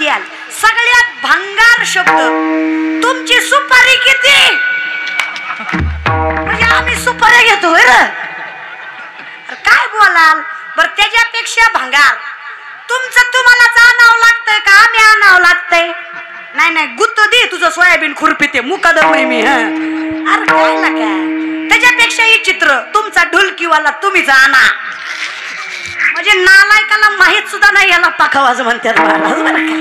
द्याल. सगळ्यात भंगार शब्द, तुमची सुपारी किती? म्हणजे आम्ही सुपारी घेतो काय बोलाल बर? त्याच्यापेक्षा भंगार तुमचं तुम्हालाच आणावं लागतंय का आम्ही आणावं लागतंय? नाही नाही गुत्त दे तुझं सोयाबीन खुरपी ते मुकादम आहे मी. अरे काय लागा, त्याच्यापेक्षा ही चित्र तुमचा ढोलकीवाला तुम्हीच आणा. म्हणजे नालायकाला माहित सुद्धा नाही याला पाखवाज म्हणतात महाराज बरं का.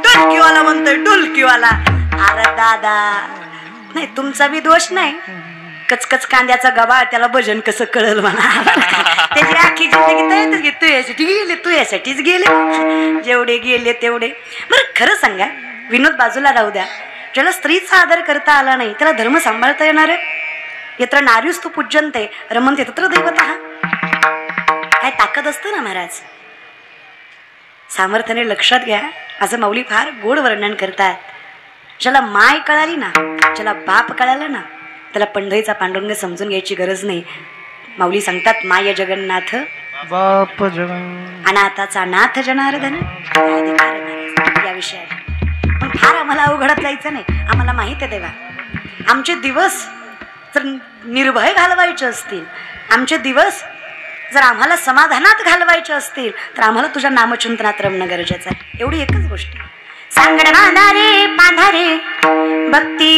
ढोलकीवाला म्हणतोय ढोलकीवाला. अरे दादा नाही तुमचा बी दोष नाही. कचकच कांद्याचा गबाळ त्याला भजन कसं कळल म्हणा. त्याची आखी जिंदगी तू यासाठी गेले, तू यासाठीच गेले, जेवढे गेले तेवढे. बरं खरं सांगा, विनोद बाजूला राहू द्या, ज्याला स्त्रीचा आदर करता आला नाही त्याला धर्म सांभाळता येणार आहे? यत्र नार्युस्तु पूज्यन्ते रमन्ते तत्र दैवतः. काय ताकद असतं ना महाराज. सामर्थ्याने लक्षात घ्या, असं माऊली फार गोड वर्णन करतात. ज्याला माय कळाली ना, ज्याला बाप कळाला ना, त्याला पंढरीचा पांडुरंग समजून घ्यायची गरज नाही. माऊली सांगतात, माय जगन्नाथ बाप जगन अनाथाचा नाथ जनार्दन. या विषयात पण फार आम्हाला अवघडत जायचं नाही. आम्हाला माहित आहे देवा, आमचे दिवस जर निर्भय घालवायचे असतील, आमचे दिवस जर आम्हाला समाधानात घालवायचे असतील, तर आम्हाला तुझ्या नामचिंतनात रमणं गरजेचं आहे. एवढी एकच गोष्ट. सांगड बांधारे बांधारे भक्ती,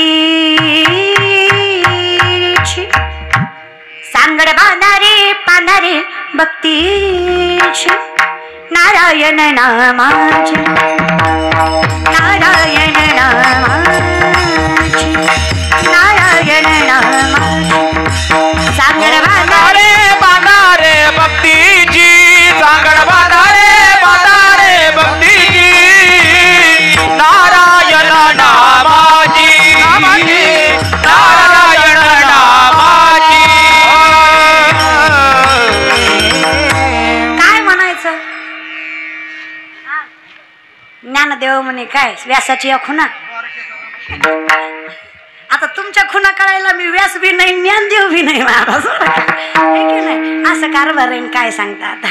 सांगड बांधारे बांधारे भक्तीची, नारायण नामाची, नारायण नामाची, नारायण नामाची. सांगड बांधारे बांधारे भक्तीची, सांगड बांधारे बांधारे भक्तीची, नारायण नामाची, नारायण नामाची. काय म्हणायचं? ज्ञानदेव म्हणे काय व्यासाची या खुना. आता तुमच्या खुना कळायला मी व्यास बी नाही, ज्ञानदेव बी नाही महाराज. नाही असं कारभार आहे. काय सांगतात?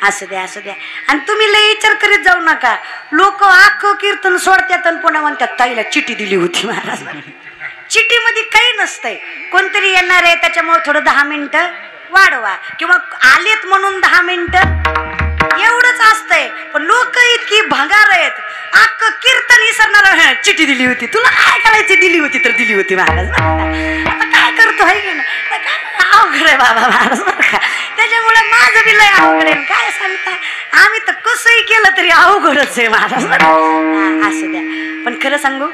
असू द्या असू द्या. आणि तुम्ही लय विचार करीत जाऊ नका. लोक आखो कीर्तन सोडतात आणि पुन्हा म्हणतात ताईला चिठी दिली होती महाराज. चिठीमध्ये काही नसतंय. कोणतरी येणार आहे त्याच्यामुळे थोडं 10 मिनिटं वाढवा, किंवा आलेत म्हणून 10 मिनिटं, एवढंच असतंय. पण लोक इतकी भंगार आहेत, अख्ख कीर्तन विसरणार. चिठी दिली होती, तुला काय करायची? दिली होती तर दिली होती महाराज. आता काय करतो आहे की नाही? अवघड आहे बाबा महाराज बरं का. त्याच्यामुळे माझं बी लय अवघड आहे. काय सांगता, आम्ही तर कसंही केलं तरी अवघडच आहे महाराज बरं. असू द्या. पण खरं सांगू,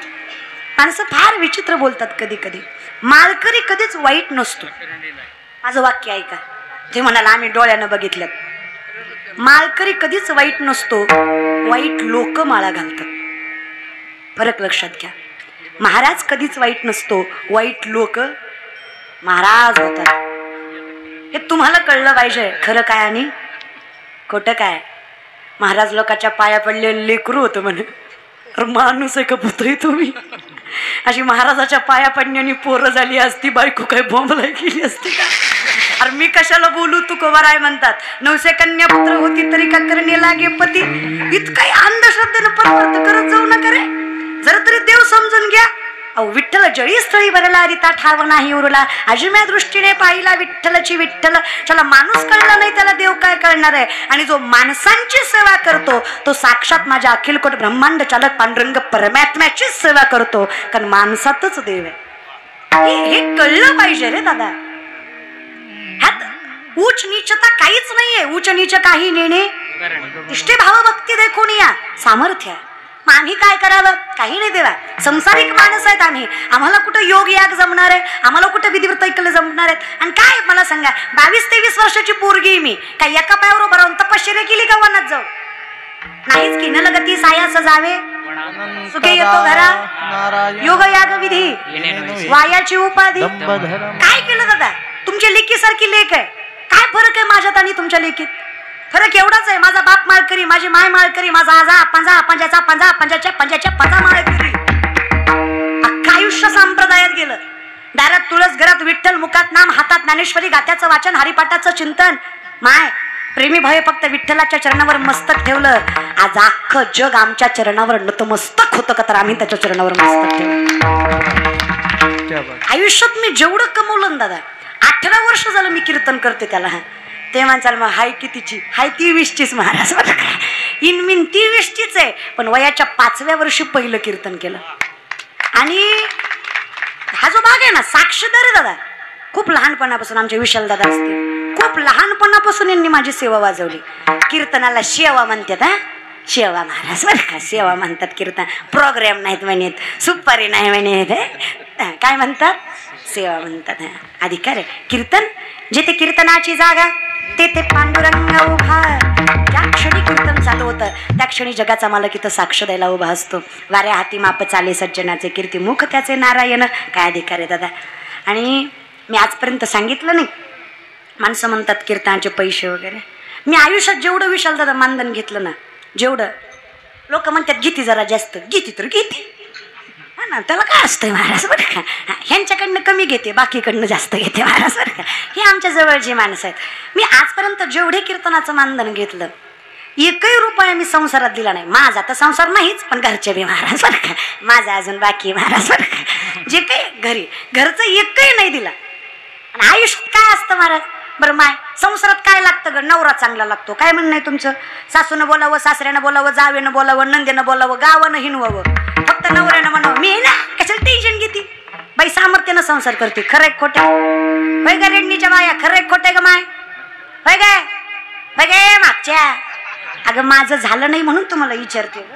माणसं फार विचित्र बोलतात कधी कधी. माळकरी कधीच वाईट नसतो. माझं वाक्य ऐका, ते म्हणाला आम्ही डोळ्यानं बघितलं. माळकरी कधीच वाईट नसतो, वाईट लोक माळा घालतात. फरक लक्षात घ्या. महाराज कधीच वाईट नसतो, वाईट लोक महाराज होतात. हे तुम्हाला कळलं पाहिजे, खरं काय आणि खोटं काय. महाराज लोकांच्या पाया पडले लेकरू होतं म्हणे. अरे माणूस आहे का पुतळी तुम्ही? अशी महाराजाच्या पाया पडण्याने पोरं झाली असती, बायको काय बॉम्बला गेली असती का? अरे मी कशाला बोलू, तू कोवाराय म्हणतात. 900 कन्या पुत्र होती तरी का करणे लागे पती. इतकाही अंधश्रद्धेनं परवर्त करत जाऊ नका रे. जरा तरी देव समजून घ्या. अहो विठ्ठल जळी स्थळी भरला रिता ठाव नाही उरला, अजिम्या दृष्टीने पाहिला विठ्ठलची विठ्ठल. त्याला माणूस कळला नाही त्याला देव काय कळणार आहे. आणि जो माणसांची सेवा करतो तो साक्षात माझ्या अखिलकोट ब्रह्मांड चालक पांडुरंग परमात्म्याची सेवा करतो, कारण माणसातच देव आहे. हे कळलं पाहिजे रे दादा. ह्यात उच्च नीचता काहीच नाहीये. उच्च नीच काही नेणे इष्टे भाव भक्ती देखून या सामर्थ्य. मग आम्ही काय करावं? काही नाही देवा. संसारिक माणसं आहेत आम्ही. आम्हाला कुठं योग याग जमणार आहे? आम्हाला कुठं विधिवृत्त ऐकलं जमणार आहेत? आणि काय मला सांगा, 22-23 वर्षाची पोरगी मी काय एका पायावर उभं राहून तपश्चर्या केली का वनात जाऊ? नाहीच की. न लगती सायास जावे सुखे येतो घरा, योग याग विधी वायाची उपाधी. काय केलं दादा? तुमच्या लेकीसारखी लेक आहे. काय फरक आहे माझ्यात आणि तुमच्या लेकीत? फरक एवढाच आहे, माझा बाप माळकरी, माझी माय माळकरी, माझा आजा पंजा पंजाच्या पंजा पंजाच्या पंजाच्या पंजा माळकरी. अख्खं आयुष्य संप्रदायात गेलं. दारात तुळस, घरात विठ्ठल, मुखात नाम, हातात ज्ञानेश्वरी, गात्याचं वाचन, हरिपाठाचं चिंतन. माय प्रेमी भावे फक्त विठ्ठलाच्या चरणावर मस्तक ठेवलं. आज अख्खं जग आमच्या चरणावर नतमस्तक होतं का, तर आम्ही त्याच्या चरणावर मस्तक ठेवलं. आयुष्यात मी जेवढं कमवलं ना दादा, 18 वर्ष झालं मी कीर्तन करते त्याला. ते म्हणचाल मग हाय कितीची, हाय 23चीच महाराज. इनमिन 23चीच आहे, पण वयाच्या 5व्या वर्षी पहिलं कीर्तन केलं. आणि हा जो भाग आहे ना, साक्षीदार आहे दादा. खूप लहानपणापासून आमचे विशाल दादा असतील, खूप लहानपणापासून यांनी माझी सेवा वाजवली. कीर्तनाला शेवा म्हणतात. हा शेवा महाराज बरं का, सेवा म्हणतात. कीर्तन प्रोग्राम नाहीत म्हणत, सुपारी नाही म्हणत, काय म्हणतात, सेवा म्हणतात. अधिकार आहे. कीर्तन जिथे कीर्तनाची जागा तेथे पांडुरंग उभा. ज्या क्षणी कीर्तन चालू होतं त्या क्षणी जगाचा मालक इथं साक्ष द्यायला उभा असतो. वाऱ्या हाती माप चाले सज्जनाचे, कीर्ती मुख त्याचे नारायण. काय अधिकार आहे दादा. आणि मी आजपर्यंत सांगितलं नाही, माणसं म्हणतात कीर्तनाचे पैसे वगैरे. मी आयुष्यात जेवढं विशाल दादा मानधन घेतलं ना, जेवढं लोक म्हणतात घेती जरा जास्त, घेती तर घेते हा ना, त्याला काय असतंय महाराज बरं का. ह्यांच्याकडनं कमी घेते, बाकीकडनं जास्त घेते महाराज बरं का. हे आमच्या जवळची माणसं आहेत. मी आजपर्यंत जेवढे कीर्तनाचं मानधन घेतलं, एकही रुपया मी संसारात दिला नाही. माझा तर संसार नाहीच, पण घरचे बी महाराज बरं का. माझा अजून बाकी महाराज बरं का. जे काही घरचं एकही नाही दिला. आणि आयुष्यात काय असतं महाराज बरं, माय संसारात काय लागतं ग, नवरा चांगला लागतो. काय म्हणणं आहे तुमचं. सासूनं बोलावं, सासऱ्यानं बोलावं, जावेनं बोलावं, नंदेनं बोलावं, गावानं हिनवावं, फक्त नवऱ्यानं म्हणावं मी आहे ना, कशाला टेन्शन घेते बाई, सामर्थ्यानं संसार करते. खरंय खोटे होय ग रेडणीच्या बाया, खरंय खोटे ग माय, होय काय होय गे मागच्या. अगं माझं झालं नाही म्हणून तुम्हाला विचारते,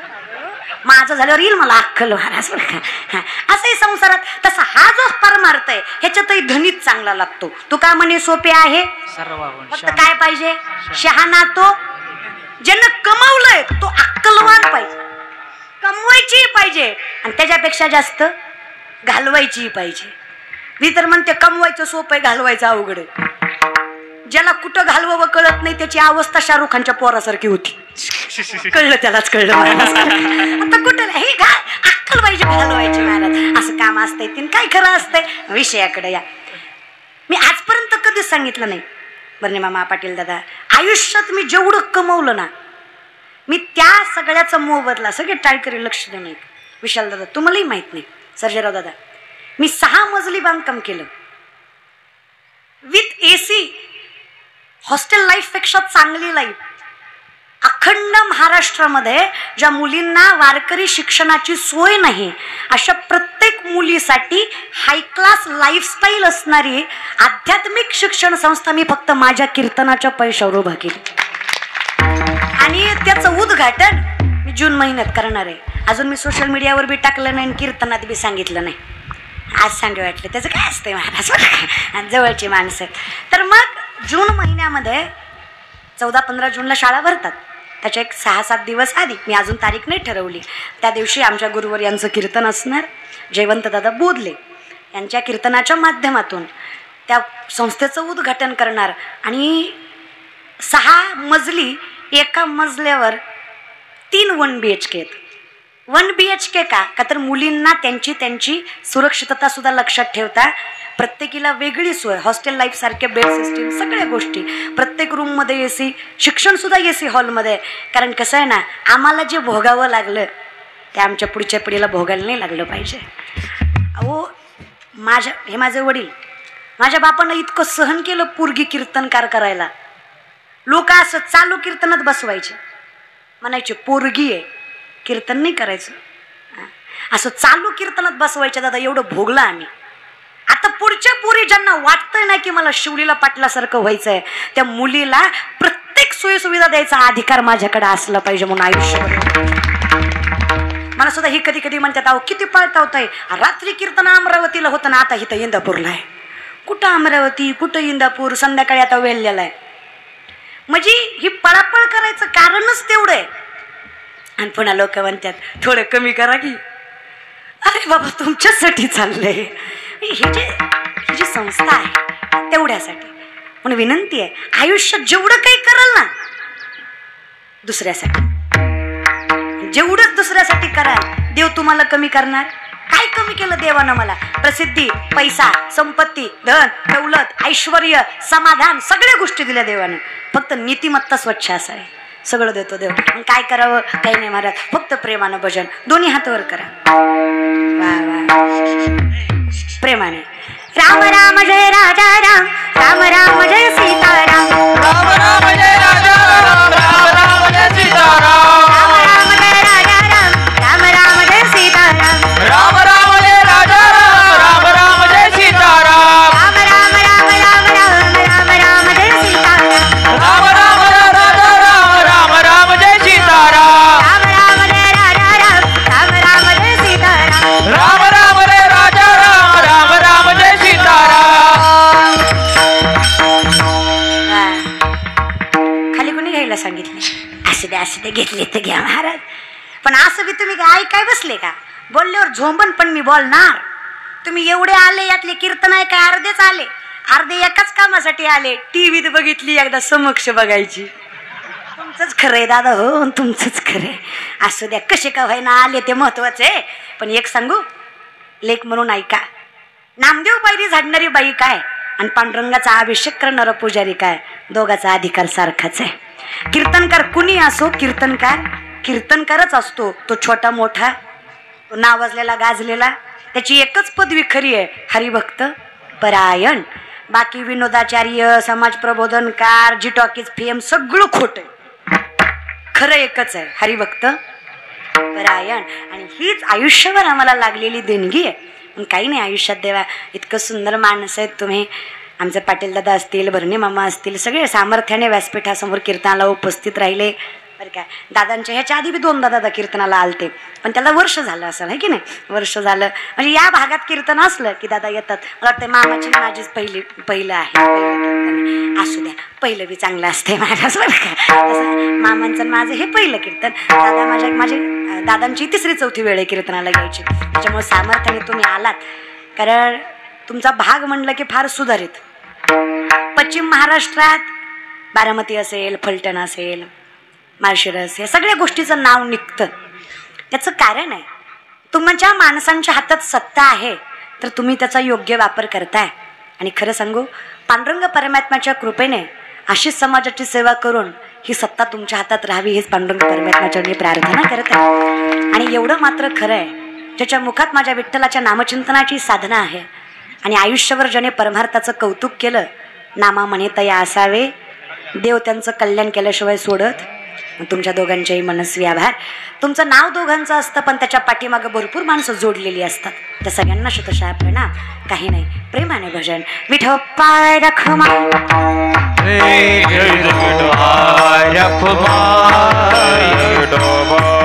माझं झाल्यावर येईल मला अक्कल महाराज बरं का. असंही संसारात तसा हा जो परमार्थ आहे ह्याच्यातही धनीच चांगला लागतो. तू का म्हणे सोपे आहे, फक्त काय पाहिजे, शहाणा तो. ज्यानं कमवलंय तो अक्कलवान पाहिजे, कमवायची पाहिजे आणि त्याच्यापेक्षा जास्त घालवायची पाहिजे. मी तर म्हणते कमवायचं सोपं आहे, घालवायचं अवघड आहे. ज्याला कुठं घालवावं कळत नाही त्याची अवस्था शाहरुख खानच्या पोरासारखी होती. कळलं त्यालाच कळलं महाराज. आता कुठं हे अक्कल पाहिजे घालवायची महाराज. असं काम असतंय तीन काय खरं असतंय. विषयाकडे या. मी आजपर्यंत कधीच सांगितलं नाही बरं मामा पाटील दादा, आयुष्यात मी जेवढं कमवलं ना, मी त्या सगळ्याचा मोबदला सगळे टाळकरी लक्ष देऊ नये. विशाल दादा तुम्हालाही माहित नाही, सर्जेराव दादा, मी 6 मजली बांधकाम केलं विथ AC. हॉस्टेल लाईफ पेक्षा चांगली लाईफ. अखंड महाराष्ट्रामध्ये ज्या मुलींना वारकरी शिक्षणाची सोय नाही अशा प्रत्येक मुलीसाठी हाय क्लास लाईफस्टाईल असणारी आध्यात्मिक शिक्षण संस्था मी फक्त माझ्या कीर्तनाच्या पैशावर उभा केली. आणि त्याचं उद्घाटन मी जून महिन्यात करणार आहे. अजून मी सोशल मीडियावर बी टाकलं नाही, कीर्तनात बी सांगितलं नाही. आज सांगे वाटलं त्याचं काय असतंय महाराज जवळची माणसं. तर मग जून महिन्यामध्ये 14-15 जूनला शाळा भरतात. त्याच्या एक 6-7 दिवस आधी, मी अजून तारीख नाही ठरवली, त्या दिवशी आमच्या गुरुवर यांचं कीर्तन असणार. जयवंतदादा बोधले यांच्या कीर्तनाच्या माध्यमातून त्या संस्थेचं उद्घाटन करणार. आणि 6 मजली, एका मजल्यावर 3 1 BHK आहेत. 1 BHK का तर मुलींना त्यांची सुरक्षितता सुद्धा लक्षात ठेवता प्रत्येकीला वेगळी सोय. हॉस्टेल लाईफ सारखे बेड सिस्टीम सगळ्या गोष्टी, प्रत्येक रूममध्ये AC, शिक्षण सुद्धा AC हॉलमध्ये. कारण कसं आहे ना, आम्हाला जे भोगावं लागलं ते आमच्या पुढच्या पिढीला भोगायला नाही लागलं पाहिजे. अहो हे माझे वडील, माझ्या बापानं इतकं सहन केलं पोरगी कीर्तनकार करायला. लोक असं चालू कीर्तनात बसवायचे, म्हणायचे पोरगी आहे कीर्तन नाही करायचं, असं चालू कीर्तनात बसवायचे. दादा एवढं भोगलं आम्ही. आता पुढच्या पोरी ज्यांना वाटतंय ना की मला शिवलीला पाटलासारखं व्हायचंय, त्या मुलीला प्रत्येक सोयीसुविधा द्यायचा अधिकार माझ्याकडे असला पाहिजे. म्हणून आयुष्यभर मला सुद्धा ही कधी कधी म्हणतात, अहो किती पळता होत आहे, रात्री कीर्तन अमरावतीला होतं ना, आता इथं इंदापूरला आहे. कुठं अमरावती, कुठं इंदापूर, संध्याकाळी आता वेल्ल्याला आहे. म्हणजे ही पळापळ करायचं कारणच तेवढं आहे. आणि पुन्हा लोक म्हणतात थोडं कमी करा की. अरे बाबा तुमच्यासाठी चाललंय. ही जी संस्था आहे तेवढ्यासाठी. म्हणून विनंती आहे, आयुष्यात जेवढं काही कराल ना दुसऱ्यासाठी, जेवढंच दुसऱ्यासाठी कराल, देव तुम्हाला कमी करणार. काय कमी केलं देवानं मला? प्रसिद्धी, पैसा, संपत्ती, धन, दौलत, ऐश्वर, समाधान सगळ्या गोष्टी दिल्या देवानं. फक्त नीतिमत्ता स्वच्छ असावी. सगळं देतो देव. मग काय करावं? काही नाही महाराज, फक्त प्रेमानं भजन दोन्ही हातावर करा. वा वा प्रेमाने. राम राम जय राजा राम, राम राम जय सीताराम, राम राम जय राजा राम, राम राम जय सीताराम, राम राम जय राजा राम, राम राम जय सीताराम, राम राम जय राजा राम, राम राम जय सीताराम, राम राम राम राम राम राम राम जय सीताराम, राम राम राजा राम, राम राम जय सीताराम, राम राम जय राजा राम, राम राम जय सीताराम, राम राम रे राजा राम, राम राम जय सीताराम. खाली कोणी घ्यायला सांगितले? असू दे घेतले तर घ्या महाराज. पण असं बी तुम्ही काय ऐकाय बसले का? बोलल्यावर झोंबन पण मी बोलणार. तुम्ही एवढे आले, यातले कीर्तन आहे काय अर्धेच आले, अर्धे एकाच कामासाठी आले. टीव्हीत बघितली एकदा समक्ष बघायची. तुमचंच खरंय दादा, हो तुमचंच खरंय. असू द्या, कसे का व्हायना आले ते महत्वाचे आहे. पण एक सांगू, लेख म्हणून ऐका. नामदेव पायरी झाडणारी बाई काय आणि पांडुरंगाचा अभिषेक करणारा पुजारी काय, दोघाचा अधिकार सारखाच आहे. कीर्तनकार कुणी असो, कीर्तनकारच असतो. तो छोटा मोठा, तो नावाजलेला गाजलेला, त्याची एकच पदवी खरी आहे, हरिभक्त परायण. बाकी विनोदाचार्य, समाज प्रबोधनकार, जी टॉकीज फेम सगळं खोटं आहे. खरं एकच आहे, हरिभक्त परायण. आणि हीच आयुष्यभर आम्हाला लागलेली देणगी आहे. पण काही नाही, आयुष्यात देवा इतकं सुंदर माणस आहेत तुम्ही. आमचे पाटील दादा असतील, भरणे मामा असतील, सगळे सामर्थ्याने व्यासपीठासमोर कीर्तनाला उपस्थित राहिले बरं काय. दादांच्या ह्याच्या आधी बी 2 दादा कीर्तनाला आलते, पण त्याला वर्ष झालं असं आहे की नाही, वर्ष झालं. म्हणजे या भागात कीर्तन असलं की दादा येतात. मला वाटतं मामाची माझीच पहिलं आहे, पहिलं कीर्तन. असू द्या, पहिलं बी चांगलं असते माझ्याच बरं का. तसं मामांचं माझं हे पहिलं कीर्तन. माझे दादांची 3री-4थी वेळ आहे कीर्तनाला घ्यायची. त्याच्यामुळे सामर्थ्याने तुम्ही आलात, कारण तुमचा भाग म्हणलं की फार सुधारित. पश्चिम महाराष्ट्रात बारामती असेल, फलटण असेल, माळशिरस, या सगळ्या गोष्टीचं नाव निघतं. त्याचं कारण आहे, तुमच्या माणसांच्या हातात सत्ता आहे तर तुम्ही त्याचा योग्य वापर करताय. आणि खरं सांगू, पांडुरंग परमात्म्याच्या कृपेने अशीच समाजाची सेवा करून ही सत्ता तुमच्या हातात राहावी, हेच पांडुरंग परमात्म्याच्या मी प्रार्थना करत आहे. आणि एवढं मात्र खरं आहे, ज्याच्या मुखात माझ्या विठ्ठलाच्या नामचिंतनाची साधना आहे आणि आयुष्यभर ज्याने परमार्थाचं कौतुक केलं, नामा म्हणे तया असावे, देव त्यांचं कल्याण केल्याशिवाय सोडत. तुमच्या दोघांचेही मनस्वी आभार. तुमचं नाव दोघांचं असतं, पण त्याच्या पाठीमागं भरपूर माणसं जोडलेली असतात. त्या सगळ्यांना शतशः प्रणाम. काही नाही, प्रेमाने भजन. विठोपाय रखमा रे विठोबाय रखमा, विठोबा